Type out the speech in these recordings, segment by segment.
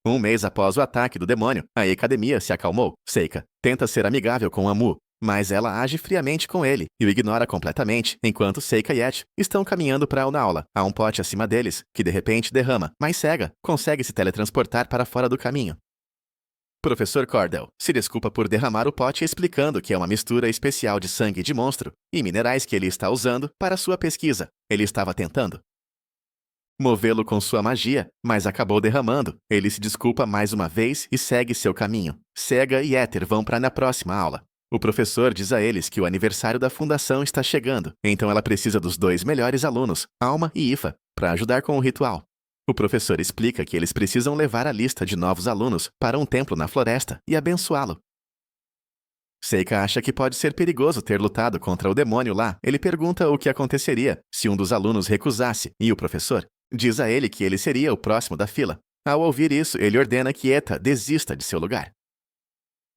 Um mês após o ataque do demônio, a academia se acalmou. Seika tenta ser amigável com Amu, mas ela age friamente com ele e o ignora completamente, enquanto Seika e Et estão caminhando para a aula. Há um pote acima deles, que de repente derrama, mas Sega consegue se teletransportar para fora do caminho. Professor Cordell se desculpa por derramar o pote explicando que é uma mistura especial de sangue de monstro e minerais que ele está usando para sua pesquisa. Ele estava tentando movê-lo com sua magia, mas acabou derramando. Ele se desculpa mais uma vez e segue seu caminho. Sega e Éter vão para na próxima aula. O professor diz a eles que o aniversário da fundação está chegando, então ela precisa dos 2 melhores alunos, Alma e Ifa, para ajudar com o ritual. O professor explica que eles precisam levar a lista de novos alunos para um templo na floresta e abençoá-lo. Seika acha que pode ser perigoso ter lutado contra o demônio lá. Ele pergunta o que aconteceria se um dos alunos recusasse, e o professor diz a ele que ele seria o próximo da fila. Ao ouvir isso, ele ordena que Eta desista de seu lugar.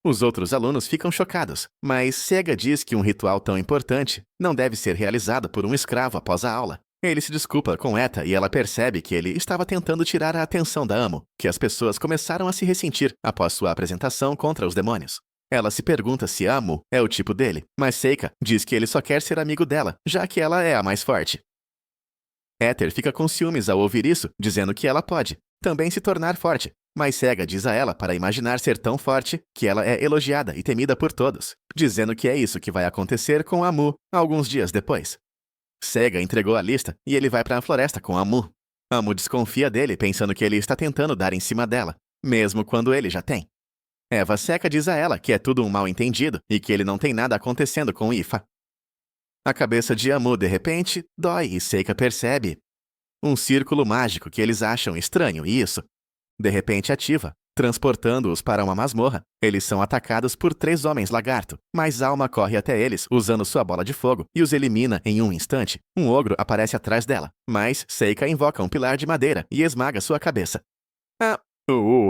Os outros alunos ficam chocados, mas Sega diz que um ritual tão importante não deve ser realizado por um escravo após a aula. Ele se desculpa com Eta e ela percebe que ele estava tentando tirar a atenção da Amo, que as pessoas começaram a se ressentir após sua apresentação contra os demônios. Ela se pergunta se Amo é o tipo dele, mas Seika diz que ele só quer ser amigo dela, já que ela é a mais forte. Éter fica com ciúmes ao ouvir isso, dizendo que ela pode também se tornar forte, mas Sega diz a ela para imaginar ser tão forte que ela é elogiada e temida por todos, dizendo que é isso que vai acontecer com Amu alguns dias depois. Sega entregou a lista e ele vai para a floresta com Amu. Amu desconfia dele, pensando que ele está tentando dar em cima dela, mesmo quando ele já tem. Eva Seca diz a ela que é tudo um mal-entendido e que ele não tem nada acontecendo com Ifa. A cabeça de Amu, de repente, dói e Seika percebe um círculo mágico que eles acham estranho e isso, de repente, ativa, transportando-os para uma masmorra. Eles são atacados por 3 homens lagarto, mas Alma corre até eles usando sua bola de fogo e os elimina em um instante. Um ogro aparece atrás dela, mas Seika invoca um pilar de madeira e esmaga sua cabeça.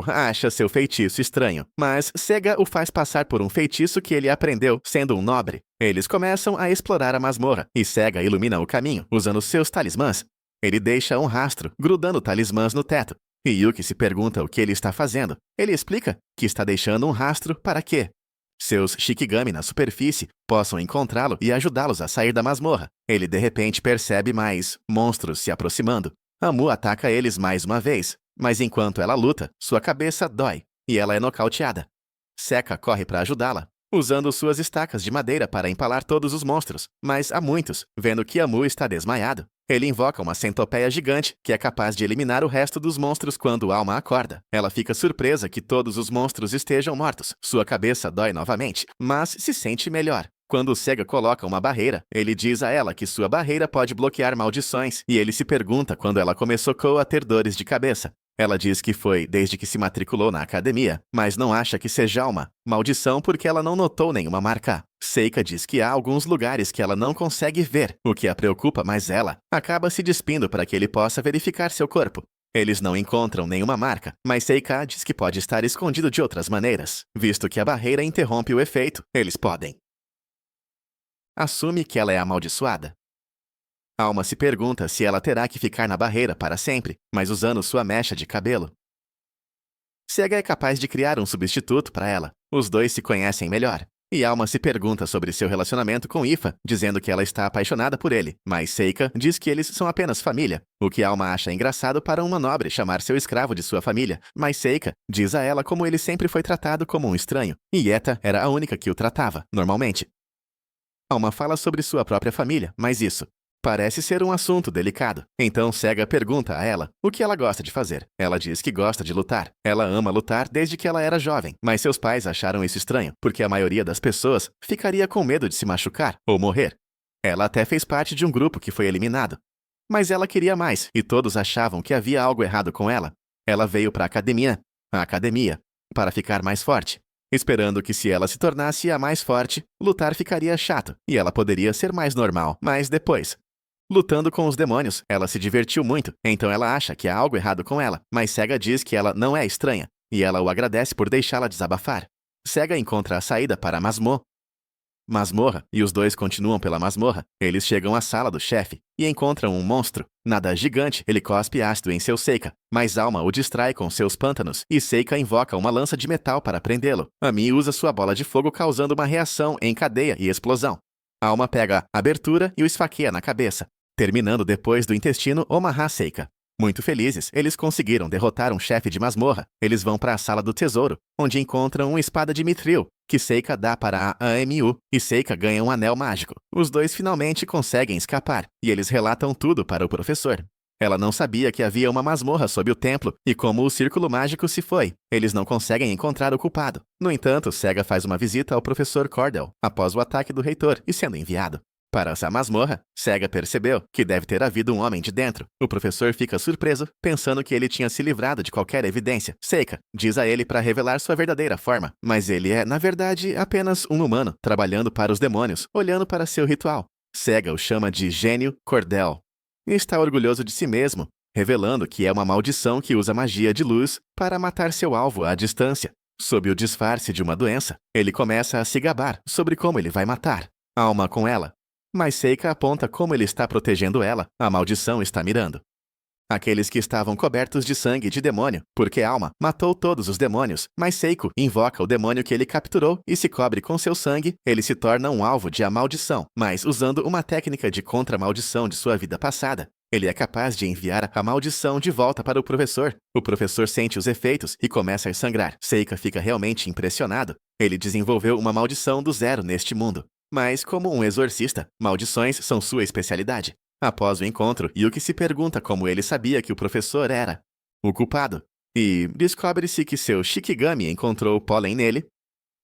Acha seu feitiço estranho, mas Sega o faz passar por um feitiço que ele aprendeu sendo um nobre. Eles começam a explorar a masmorra e Sega ilumina o caminho usando seus talismãs. Ele deixa um rastro, grudando talismãs no teto. E Yuki se pergunta o que ele está fazendo. Ele explica que está deixando um rastro para que seus Shikigami na superfície possam encontrá-lo e ajudá-los a sair da masmorra. Ele de repente percebe mais monstros se aproximando. Amu ataca eles mais uma vez, mas enquanto ela luta, sua cabeça dói e ela é nocauteada. Seka corre para ajudá-la, usando suas estacas de madeira para empalar todos os monstros, mas há muitos, vendo que Amu está desmaiado. Ele invoca uma centopeia gigante que é capaz de eliminar o resto dos monstros quando Alma acorda. Ela fica surpresa que todos os monstros estejam mortos. Sua cabeça dói novamente, mas se sente melhor. Quando Sega coloca uma barreira, ele diz a ela que sua barreira pode bloquear maldições, e ele se pergunta quando ela começou a ter dores de cabeça. Ela diz que foi desde que se matriculou na academia, mas não acha que seja uma maldição porque ela não notou nenhuma marca. Seika diz que há alguns lugares que ela não consegue ver, o que a preocupa, mas ela acaba se despindo para que ele possa verificar seu corpo. Eles não encontram nenhuma marca, mas Seika diz que pode estar escondido de outras maneiras. Visto que a barreira interrompe o efeito, eles podem. Assume que ela é amaldiçoada. Alma se pergunta se ela terá que ficar na barreira para sempre, mas usando sua mecha de cabelo. Sega é capaz de criar um substituto para ela. Os dois se conhecem melhor. E Alma se pergunta sobre seu relacionamento com Ifa, dizendo que ela está apaixonada por ele, mas Seika diz que eles são apenas família, o que Alma acha engraçado para uma nobre chamar seu escravo de sua família, mas Seika diz a ela como ele sempre foi tratado como um estranho, e Eta era a única que o tratava, normalmente. Alma fala sobre sua própria família, mas isso parece ser um assunto delicado. Então Sega pergunta a ela o que ela gosta de fazer. Ela diz que gosta de lutar. Ela ama lutar desde que ela era jovem, mas seus pais acharam isso estranho, porque a maioria das pessoas ficaria com medo de se machucar ou morrer. Ela até fez parte de um grupo que foi eliminado. Mas ela queria mais, e todos achavam que havia algo errado com ela. Ela veio para a academia, para ficar mais forte, esperando que se ela se tornasse a mais forte, lutar ficaria chato, e ela poderia ser mais normal, mas depois lutando com os demônios, ela se divertiu muito, então ela acha que há algo errado com ela, mas Sega diz que ela não é estranha, e ela o agradece por deixá-la desabafar. Sega encontra a saída para Masmo. Masmorra, e os dois continuam pela masmorra. Eles chegam à sala do chefe e encontram um monstro. Nada gigante, ele cospe ácido em seu Seika, mas Alma o distrai com seus pântanos, e Seika invoca uma lança de metal para prendê-lo. Ami usa sua bola de fogo causando uma reação em cadeia e explosão. Alma pega a abertura e o esfaqueia na cabeça, terminando depois do intestino Omaha Seika. Muito felizes, eles conseguiram derrotar um chefe de masmorra. Eles vão para a sala do tesouro, onde encontram uma espada de Mithril, que Seika dá para a AMU, e Seika ganha um anel mágico. Os dois finalmente conseguem escapar, e eles relatam tudo para o professor. Ela não sabia que havia uma masmorra sob o templo e como o círculo mágico se foi. Eles não conseguem encontrar o culpado. No entanto, Sega faz uma visita ao professor Cordell após o ataque do reitor e sendo enviado para essa masmorra. Sega percebeu que deve ter havido um homem de dentro. O professor fica surpreso, pensando que ele tinha se livrado de qualquer evidência. Seika diz a ele para revelar sua verdadeira forma, mas ele é, na verdade, apenas um humano, trabalhando para os demônios, olhando para seu ritual. Sega o chama de Gênio Cordell. E está orgulhoso de si mesmo, revelando que é uma maldição que usa magia de luz para matar seu alvo à distância. Sob o disfarce de uma doença, ele começa a se gabar sobre como ele vai matar Alma com ela. Mas Seika aponta como ele está protegendo ela, a maldição está mirando aqueles que estavam cobertos de sangue de demônio, porque Alma matou todos os demônios, mas Seiko invoca o demônio que ele capturou e se cobre com seu sangue. Ele se torna um alvo de a maldição, mas usando uma técnica de contra-maldição de sua vida passada. Ele é capaz de enviar a maldição de volta para o professor. O professor sente os efeitos e começa a sangrar. Seika fica realmente impressionado. Ele desenvolveu uma maldição do zero neste mundo. Mas, como um exorcista, maldições são sua especialidade. Após o encontro, Yuki se pergunta como ele sabia que o professor era o culpado. E descobre-se que seu Shikigami encontrou pólen nele,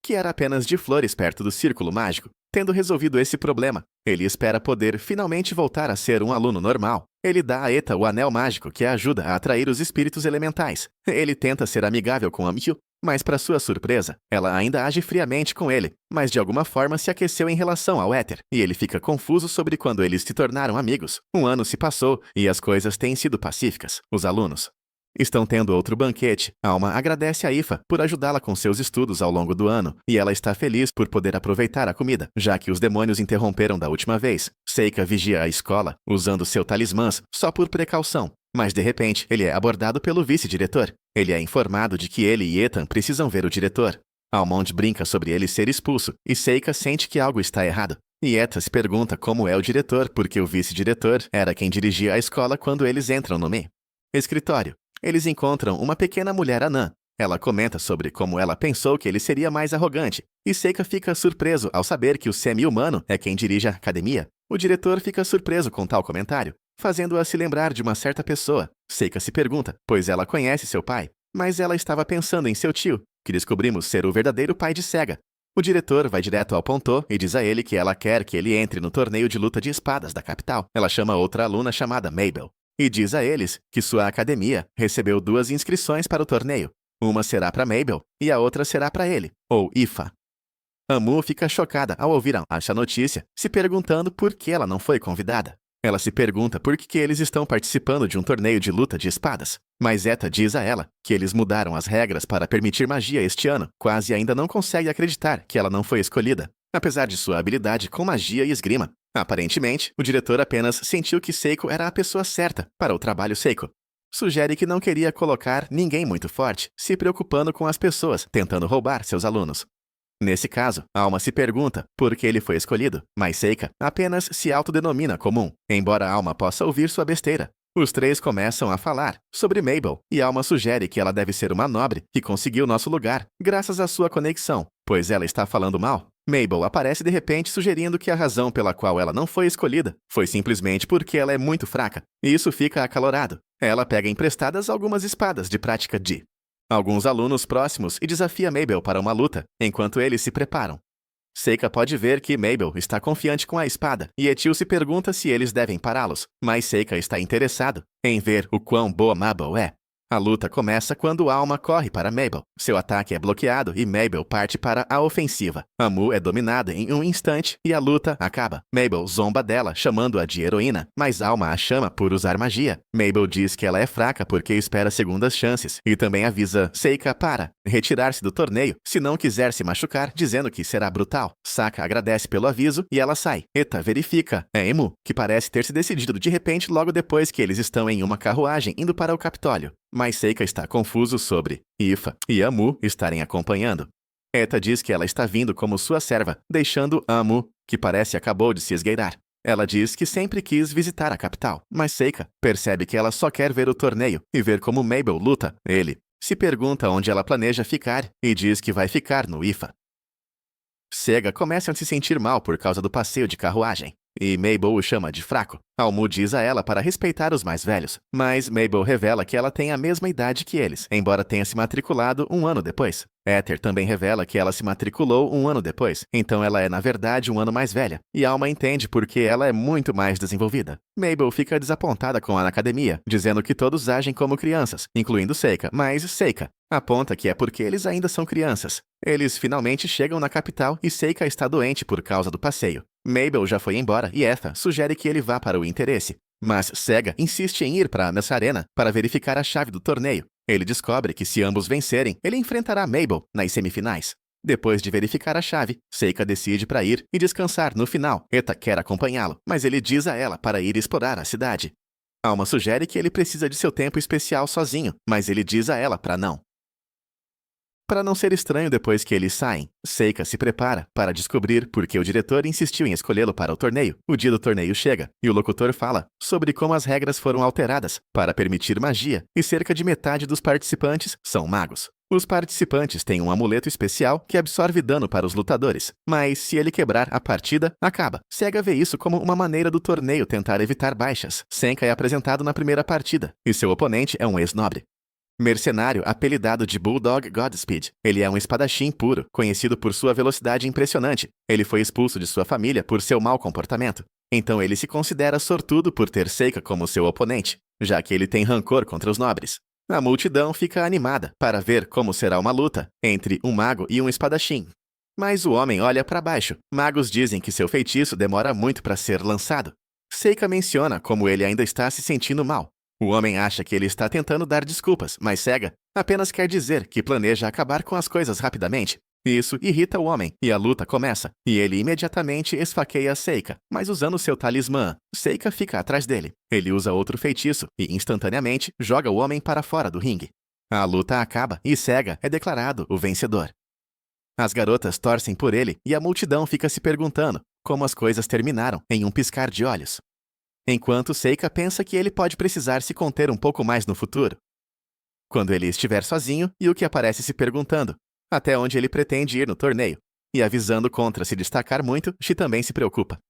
que era apenas de flores perto do círculo mágico. Tendo resolvido esse problema, ele espera poder finalmente voltar a ser um aluno normal. Ele dá a Eta o anel mágico que a ajuda a atrair os espíritos elementais. Ele tenta ser amigável com a Miyu, mas para sua surpresa, ela ainda age friamente com ele, mas de alguma forma se aqueceu em relação ao éter, e ele fica confuso sobre quando eles se tornaram amigos. Um ano se passou e as coisas têm sido pacíficas. Os alunos estão tendo outro banquete. Alma agradece a Ifa por ajudá-la com seus estudos ao longo do ano, e ela está feliz por poder aproveitar a comida, já que os demônios interromperam da última vez. Seika vigia a escola, usando seu talismãs, só por precaução. Mas de repente, ele é abordado pelo vice-diretor. Ele é informado de que ele e Ethan precisam ver o diretor. Almond brinca sobre ele ser expulso, e Seika sente que algo está errado. E Eta se pergunta como é o diretor, porque o vice-diretor era quem dirigia a escola quando eles entram no escritório. Eles encontram uma pequena mulher anã. Ela comenta sobre como ela pensou que ele seria mais arrogante, e Seika fica surpreso ao saber que o semi-humano é quem dirige a academia. O diretor fica surpreso com tal comentário, fazendo-a se lembrar de uma certa pessoa. Seika se pergunta, pois ela conhece seu pai, mas ela estava pensando em seu tio, que descobrimos ser o verdadeiro pai de Sega. O diretor vai direto ao Pontô e diz a ele que ela quer que ele entre no torneio de luta de espadas da capital. Ela chama outra aluna chamada Mabel e diz a eles que sua academia recebeu 2 inscrições para o torneio. Uma será para Mabel e a outra será para ele, ou Ifa. Amu fica chocada ao ouvir essa notícia, se perguntando por que ela não foi convidada. Ela se pergunta por que eles estão participando de um torneio de luta de espadas. Mas Eta diz a ela que eles mudaram as regras para permitir magia este ano. Quase ainda não consegue acreditar que ela não foi escolhida, apesar de sua habilidade com magia e esgrima. Aparentemente, o diretor apenas sentiu que Seiko era a pessoa certa para o trabalho Seiko. Sugere que não queria colocar ninguém muito forte, se preocupando com as pessoas, tentando roubar seus alunos. Nesse caso, Alma se pergunta por que ele foi escolhido, mas Seika apenas se autodenomina comum, embora Alma possa ouvir sua besteira. Os 3 começam a falar sobre Mabel, e Alma sugere que ela deve ser uma nobre que conseguiu nosso lugar, graças à sua conexão, pois ela está falando mal. Mabel aparece de repente sugerindo que a razão pela qual ela não foi escolhida foi simplesmente porque ela é muito fraca, e isso fica acalorado. Ela pega emprestadas algumas espadas de prática de alguns alunos próximos e desafia Mabel para uma luta, enquanto eles se preparam. Seika pode ver que Mabel está confiante com a espada, e Etil se pergunta se eles devem pará-los, mas Seika está interessado em ver o quão boa Mabel é. A luta começa quando Alma corre para Mabel. Seu ataque é bloqueado e Mabel parte para a ofensiva. Amu é dominada em um instante e a luta acaba. Mabel zomba dela, chamando-a de heroína, mas Alma a chama por usar magia. Mabel diz que ela é fraca porque espera segundas chances e também avisa Seika para retirar-se do torneio se não quiser se machucar, dizendo que será brutal. Saka agradece pelo aviso e ela sai. Eta verifica. É Emu, que parece ter se decidido de repente logo depois que eles estão em uma carruagem indo para o Capitólio. Mas Seika está confuso sobre Ifa e Amu estarem acompanhando. Eta diz que ela está vindo como sua serva, deixando Amu, que parece acabou de se esgueirar. Ela diz que sempre quis visitar a capital, mas Seika percebe que ela só quer ver o torneio e ver como Mabel luta. Ele se pergunta onde ela planeja ficar e diz que vai ficar no Ifa. Sega começa a se sentir mal por causa do passeio de carruagem, e Mabel o chama de fraco. Almu diz a ela para respeitar os mais velhos, mas Mabel revela que ela tem a mesma idade que eles, embora tenha se matriculado um ano depois. Éter também revela que ela se matriculou um ano depois, então ela é na verdade um ano mais velha, e Alma entende porque ela é muito mais desenvolvida. Mabel fica desapontada com a academia, dizendo que todos agem como crianças, incluindo Seika, mas Seika aponta que é porque eles ainda são crianças. Eles finalmente chegam na capital e Seika está doente por causa do passeio. Mabel já foi embora e Etha sugere que ele vá para o interesse. Mas Sega insiste em ir para Nessa Arena para verificar a chave do torneio. Ele descobre que se ambos vencerem, ele enfrentará Mabel nas semifinais. Depois de verificar a chave, Seika decide para ir e descansar no final. Eta quer acompanhá-lo, mas ele diz a ela para ir explorar a cidade. Alma sugere que ele precisa de seu tempo especial sozinho, mas ele diz a ela para não. Para não ser estranho depois que eles saem, Seika se prepara para descobrir por que o diretor insistiu em escolhê-lo para o torneio. O dia do torneio chega, e o locutor fala sobre como as regras foram alteradas para permitir magia, e cerca de metade dos participantes são magos. Os participantes têm um amuleto especial que absorve dano para os lutadores, mas se ele quebrar, a partida acaba. Sega vê isso como uma maneira do torneio tentar evitar baixas. Senka é apresentado na primeira partida, e seu oponente é um ex-nobre. Mercenário apelidado de Bulldog Godspeed. Ele é um espadachim puro, conhecido por sua velocidade impressionante. Ele foi expulso de sua família por seu mau comportamento. Então ele se considera sortudo por ter Seika como seu oponente, já que ele tem rancor contra os nobres. A multidão fica animada para ver como será uma luta entre um mago e um espadachim. Mas o homem olha para baixo. Magos dizem que seu feitiço demora muito para ser lançado. Seika menciona como ele ainda está se sentindo mal. O homem acha que ele está tentando dar desculpas, mas Sega apenas quer dizer que planeja acabar com as coisas rapidamente. Isso irrita o homem, e a luta começa, e ele imediatamente esfaqueia Seika, mas usando seu talismã. Seika fica atrás dele. Ele usa outro feitiço e, instantaneamente, joga o homem para fora do ringue. A luta acaba e Sega é declarado o vencedor. As garotas torcem por ele e a multidão fica se perguntando como as coisas terminaram em um piscar de olhos. Enquanto Seika pensa que ele pode precisar se conter um pouco mais no futuro. Quando ele estiver sozinho, Yuki aparece se perguntando até onde ele pretende ir no torneio, e avisando contra se destacar muito, Shi também se preocupa.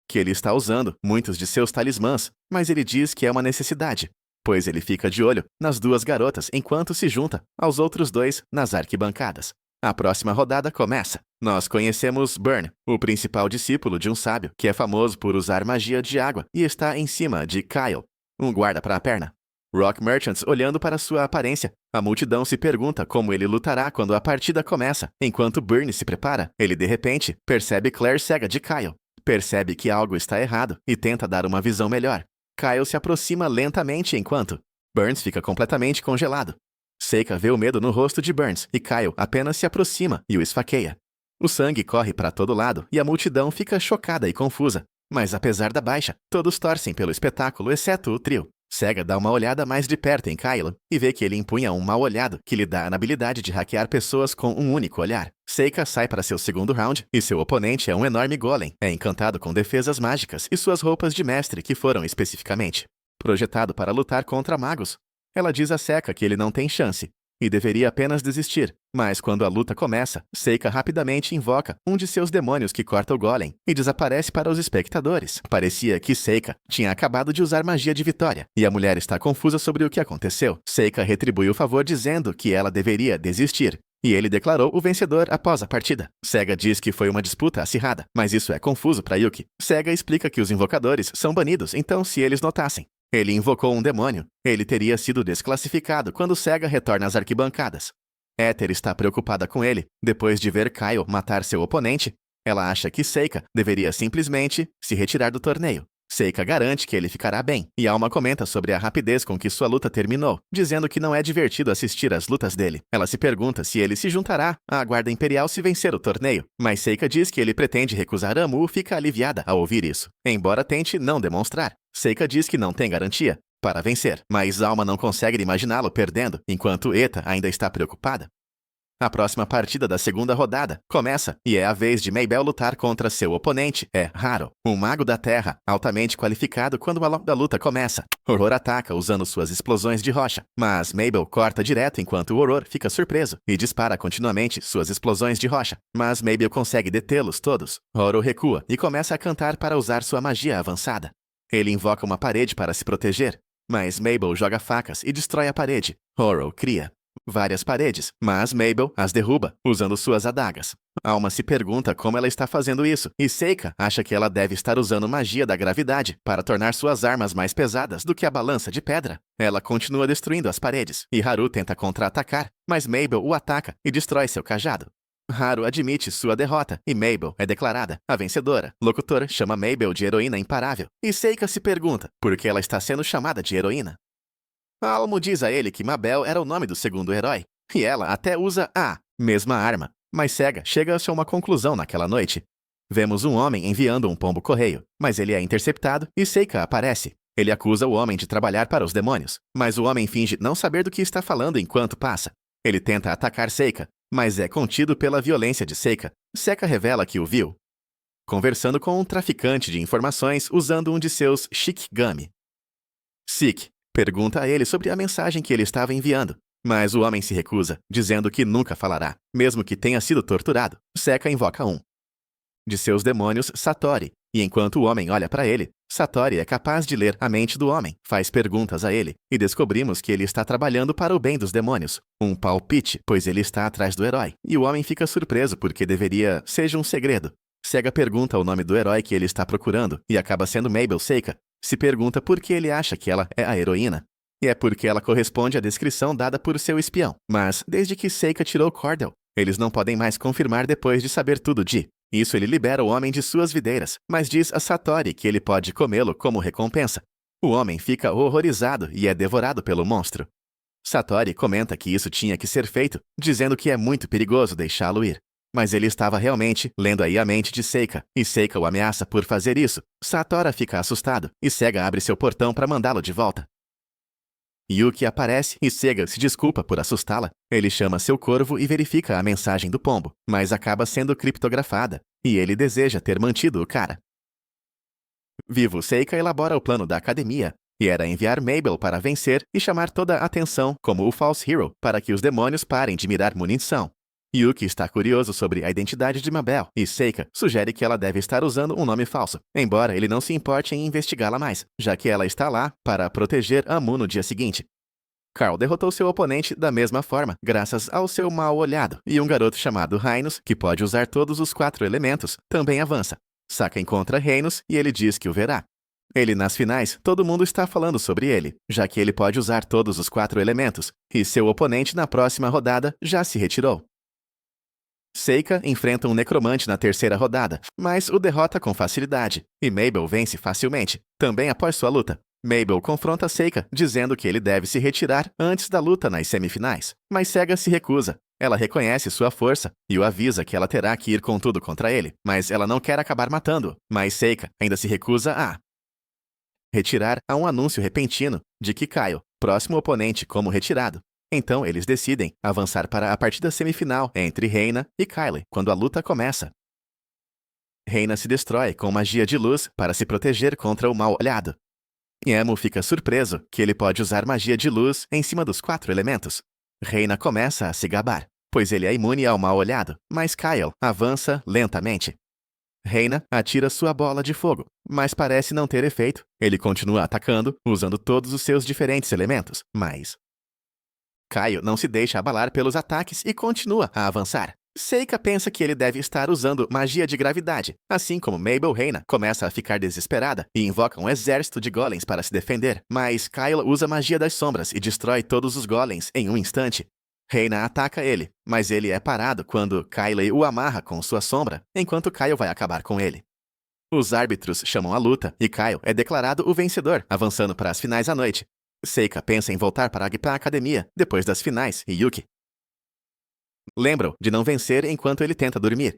Que ele está usando muitos de seus talismãs, mas ele diz que é uma necessidade, pois ele fica de olho nas duas garotas enquanto se junta aos outros dois nas arquibancadas. A próxima rodada começa. Nós conhecemos Burn, o principal discípulo de um sábio, que é famoso por usar magia de água e está em cima de Kyle, um guarda para a perna. Rock Merchants olhando para sua aparência. A multidão se pergunta como ele lutará quando a partida começa. Enquanto Burn se prepara, ele de repente percebe Claire cega de Kyle. Percebe que algo está errado e tenta dar uma visão melhor. Kyle se aproxima lentamente enquanto Burns fica completamente congelado. Seika vê o medo no rosto de Burns e Kyle apenas se aproxima e o esfaqueia. O sangue corre para todo lado e a multidão fica chocada e confusa. Mas apesar da baixa, todos torcem pelo espetáculo exceto o trio. Sega dá uma olhada mais de perto em Kyle e vê que ele empunha um mau olhado que lhe dá a habilidade de hackear pessoas com um único olhar. Seika sai para seu segundo round e seu oponente é um enorme golem. É encantado com defesas mágicas e suas roupas de mestre que foram especificamente projetado para lutar contra magos. Ela diz a Seika que ele não tem chance e deveria apenas desistir, mas quando a luta começa, Seika rapidamente invoca um de seus demônios que corta o golem e desaparece para os espectadores. Parecia que Seika tinha acabado de usar magia de vitória e a mulher está confusa sobre o que aconteceu. Seika retribui o favor dizendo que ela deveria desistir. E ele declarou o vencedor após a partida. Sega diz que foi uma disputa acirrada, mas isso é confuso para Yuki. Sega explica que os invocadores são banidos, então se eles notassem, Ele invocou um demônio. Ele teria sido desclassificado quando Sega retorna às arquibancadas. Éter está preocupada com ele. Depois de ver Kyle matar seu oponente, ela acha que Seika deveria simplesmente se retirar do torneio. Seika garante que ele ficará bem, e Alma comenta sobre a rapidez com que sua luta terminou, dizendo que não é divertido assistir às lutas dele. Ela se pergunta se ele se juntará à Guarda Imperial se vencer o torneio, mas Seika diz que ele pretende recusar Amu e fica aliviada ao ouvir isso, embora tente não demonstrar. Seika diz que não tem garantia para vencer, mas Alma não consegue imaginá-lo perdendo, enquanto Eta ainda está preocupada. A próxima partida da segunda rodada começa e é a vez de Mabel lutar contra seu oponente, Haro, um mago da terra, altamente qualificado. Quando a luta começa, Horror ataca usando suas explosões de rocha, mas Mabel corta direto enquanto Horror fica surpreso e dispara continuamente suas explosões de rocha, mas Mabel consegue detê-los todos. Horror recua e começa a cantar para usar sua magia avançada. Ele invoca uma parede para se proteger, mas Mabel joga facas e destrói a parede. Horror cria várias paredes, mas Mabel as derruba, usando suas adagas. Alma se pergunta como ela está fazendo isso, e Seika acha que ela deve estar usando magia da gravidade para tornar suas armas mais pesadas do que a balança de pedra. Ela continua destruindo as paredes, e Haru tenta contra-atacar, mas Mabel o ataca e destrói seu cajado. Haru admite sua derrota, e Mabel é declarada a vencedora. Locutor chama Mabel de heroína imparável, e Seika se pergunta por que ela está sendo chamada de heroína. Almo diz a ele que Mabel era o nome do segundo herói, e ela até usa a mesma arma, mas Sega chega a uma conclusão naquela noite. Vemos um homem enviando um pombo-correio, mas ele é interceptado e Seika aparece. Ele acusa o homem de trabalhar para os demônios, mas o homem finge não saber do que está falando enquanto passa. Ele tenta atacar Seika, mas é contido pela violência de Seika. Seika revela que o viu conversando com um traficante de informações usando um de seus shikigami. Sik pergunta a ele sobre a mensagem que ele estava enviando, mas o homem se recusa, dizendo que nunca falará, mesmo que tenha sido torturado. Seika invoca um de seus demônios, Satori, e enquanto o homem olha para ele, Satori é capaz de ler a mente do homem, faz perguntas a ele, e descobrimos que ele está trabalhando para o bem dos demônios. Um palpite, pois ele está atrás do herói, e o homem fica surpreso porque deveria seja um segredo. Sega pergunta o nome do herói que ele está procurando, e acaba sendo Mabel. Seika se pergunta por que ele acha que ela é a heroína. E é porque ela corresponde à descrição dada por seu espião. Mas, desde que Seika tirou Cordell, eles não podem mais confirmar depois de saber tudo de. Isso ele libera o homem de suas videiras, mas diz a Satori que ele pode comê-lo como recompensa. O homem fica horrorizado e é devorado pelo monstro. Satori comenta que isso tinha que ser feito, dizendo que é muito perigoso deixá-lo ir. Mas ele estava realmente lendo aí a mente de Seika, e Seika o ameaça por fazer isso. Satora fica assustado, e Sega abre seu portão para mandá-lo de volta. Yuki aparece e Sega se desculpa por assustá-la. Ele chama seu corvo e verifica a mensagem do pombo, mas acaba sendo criptografada, e ele deseja ter mantido o cara vivo. Seika elabora o plano da academia, e era enviar Mabel para vencer e chamar toda a atenção como o False Hero para que os demônios parem de mirar munição. Yuki está curioso sobre a identidade de Mabel, e Seika sugere que ela deve estar usando um nome falso, embora ele não se importe em investigá-la mais, já que ela está lá para proteger Amu no dia seguinte. Carl derrotou seu oponente da mesma forma, graças ao seu mal olhado, e um garoto chamado Rainos, que pode usar todos os 4 elementos, também avança. Saka encontra Reinos e ele diz que o verá. Ele nas finais, todo mundo está falando sobre ele, já que ele pode usar todos os 4 elementos, e seu oponente na próxima rodada já se retirou. Seika enfrenta um necromante na terceira rodada, mas o derrota com facilidade, e Mabel vence facilmente. Também após sua luta, Mabel confronta Seika, dizendo que ele deve se retirar antes da luta nas semifinais, mas Sega se recusa. Ela reconhece sua força e o avisa que ela terá que ir com tudo contra ele, mas ela não quer acabar matando-o. Mas Seika ainda se recusa a retirar a um anúncio repentino de que Kyle, próximo oponente como retirado. Então eles decidem avançar para a partida semifinal entre Reina e Kyle, quando a luta começa. Reina se destrói com magia de luz para se proteger contra o mal-olhado. Emu fica surpreso que ele pode usar magia de luz em cima dos 4 elementos. Reina começa a se gabar, pois ele é imune ao mal-olhado, mas Kyle avança lentamente. Reina atira sua bola de fogo, mas parece não ter efeito. Ele continua atacando, usando todos os seus diferentes elementos, mas Kyle não se deixa abalar pelos ataques e continua a avançar. Seika pensa que ele deve estar usando magia de gravidade. Assim como Mabel Reina começa a ficar desesperada e invoca um exército de golems para se defender, mas Kyle usa magia das sombras e destrói todos os golems em um instante. Reina ataca ele, mas ele é parado quando Kyle o amarra com sua sombra, enquanto Kyle vai acabar com ele. Os árbitros chamam a luta e Kyle é declarado o vencedor, avançando para as finais à noite. Seika pensa em voltar para a academia depois das finais e Yuki lembram de não vencer enquanto ele tenta dormir.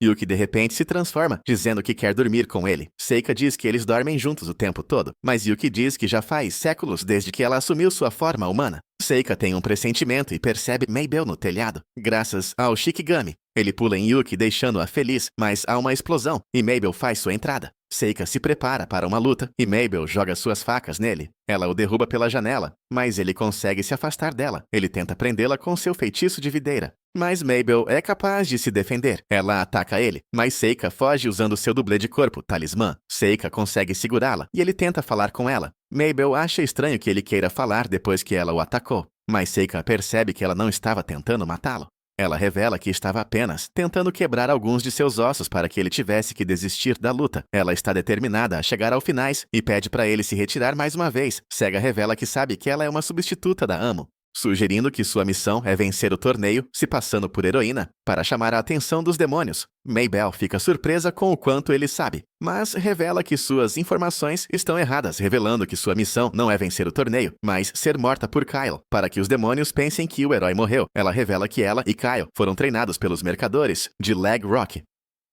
Yuki de repente se transforma, dizendo que quer dormir com ele. Seika diz que eles dormem juntos o tempo todo, mas Yuki diz que já faz séculos desde que ela assumiu sua forma humana. Seika tem um pressentimento e percebe Mabel no telhado, graças ao Shikigami. Ele pula em Yuki deixando-a feliz, mas há uma explosão e Mabel faz sua entrada. Seika se prepara para uma luta e Mabel joga suas facas nele. Ela o derruba pela janela, mas ele consegue se afastar dela. Ele tenta prendê-la com seu feitiço de videira. Mas Mabel é capaz de se defender. Ela ataca ele, mas Seika foge usando seu dublê de corpo, Talismã. Seika consegue segurá-la e ele tenta falar com ela. Mabel acha estranho que ele queira falar depois que ela o atacou, mas Seika percebe que ela não estava tentando matá-lo. Ela revela que estava apenas tentando quebrar alguns de seus ossos para que ele tivesse que desistir da luta. Ela está determinada a chegar ao finais e pede para ele se retirar mais uma vez. Sega revela que sabe que ela é uma substituta da Amo, sugerindo que sua missão é vencer o torneio, se passando por heroína, para chamar a atenção dos demônios. Mabel fica surpresa com o quanto ele sabe, mas revela que suas informações estão erradas, revelando que sua missão não é vencer o torneio, mas ser morta por Kyle, para que os demônios pensem que o herói morreu. Ela revela que ela e Kyle foram treinados pelos mercadores de Leg Rock.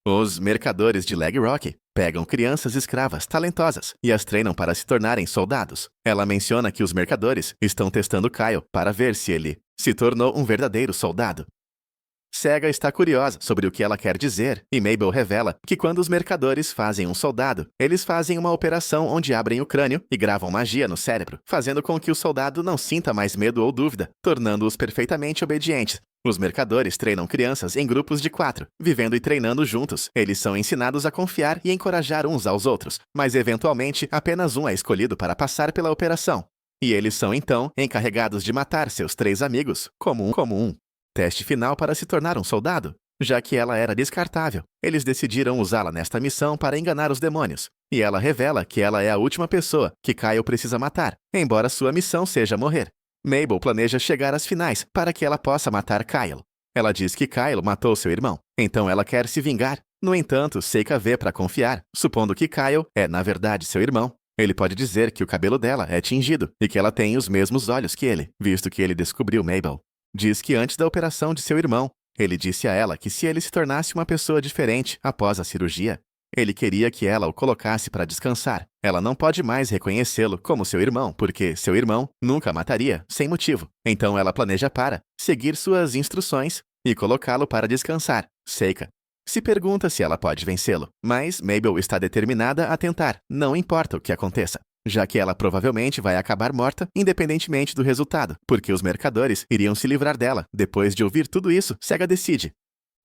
Os mercadores de Leg Rock pegam crianças escravas talentosas e as treinam para se tornarem soldados. Ela menciona que os mercadores estão testando Kyle para ver se ele se tornou um verdadeiro soldado. Sega está curiosa sobre o que ela quer dizer, e Mabel revela que quando os mercadores fazem um soldado, eles fazem uma operação onde abrem o crânio e gravam magia no cérebro, fazendo com que o soldado não sinta mais medo ou dúvida, tornando-os perfeitamente obedientes. Os mercadores treinam crianças em grupos de 4, vivendo e treinando juntos. Eles são ensinados a confiar e encorajar uns aos outros, mas eventualmente apenas um é escolhido para passar pela operação. E eles são então encarregados de matar seus 3 amigos, como um teste final para se tornar um soldado. Já que ela era descartável, eles decidiram usá-la nesta missão para enganar os demônios. E ela revela que ela é a última pessoa que Kyle precisa matar, embora sua missão seja morrer. Mabel planeja chegar às finais para que ela possa matar Kyle. Ela diz que Kyle matou seu irmão, então ela quer se vingar. No entanto, Seika vê para confiar, supondo que Kyle é, na verdade, seu irmão. Ele pode dizer que o cabelo dela é tingido e que ela tem os mesmos olhos que ele, visto que ele descobriu Mabel. Diz que antes da operação de seu irmão, ele disse a ela que se ele se tornasse uma pessoa diferente após a cirurgia, ele queria que ela o colocasse para descansar. Ela não pode mais reconhecê-lo como seu irmão, porque seu irmão nunca a mataria, sem motivo. Então ela planeja para seguir suas instruções e colocá-lo para descansar. Seika se pergunta se ela pode vencê-lo, mas Mabel está determinada a tentar, não importa o que aconteça, já que ela provavelmente vai acabar morta, independentemente do resultado, porque os mercadores iriam se livrar dela. Depois de ouvir tudo isso, Sega decide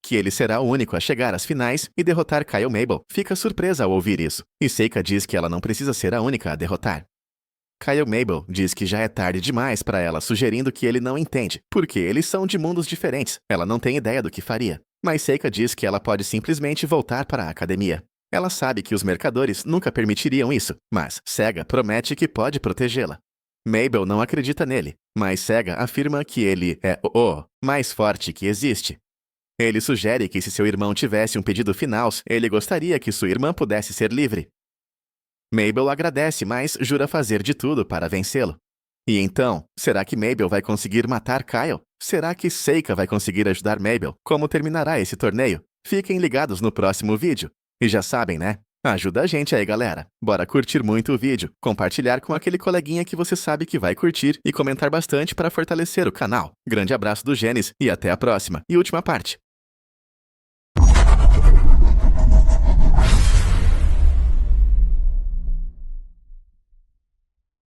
que ele será o único a chegar às finais e derrotar Kyle. Mabel fica surpresa ao ouvir isso, e Seika diz que ela não precisa ser a única a derrotar. Kyle Mabel diz que já é tarde demais para ela, sugerindo que ele não entende, porque eles são de mundos diferentes. Ela não tem ideia do que faria. Mas Seika diz que ela pode simplesmente voltar para a academia. Ela sabe que os mercadores nunca permitiriam isso, mas Sega promete que pode protegê-la. Mabel não acredita nele, mas Sega afirma que ele é o mais forte que existe. Ele sugere que se seu irmão tivesse um pedido final, ele gostaria que sua irmã pudesse ser livre. Mabel agradece, mas jura fazer de tudo para vencê-lo. E então, será que Mabel vai conseguir matar Kyle? Será que Seika vai conseguir ajudar Mabel? Como terminará esse torneio? Fiquem ligados no próximo vídeo. E já sabem, né? Ajuda a gente aí, galera. Bora curtir muito o vídeo, compartilhar com aquele coleguinha que você sabe que vai curtir e comentar bastante para fortalecer o canal. Grande abraço do Gênesis e até a próxima e última parte.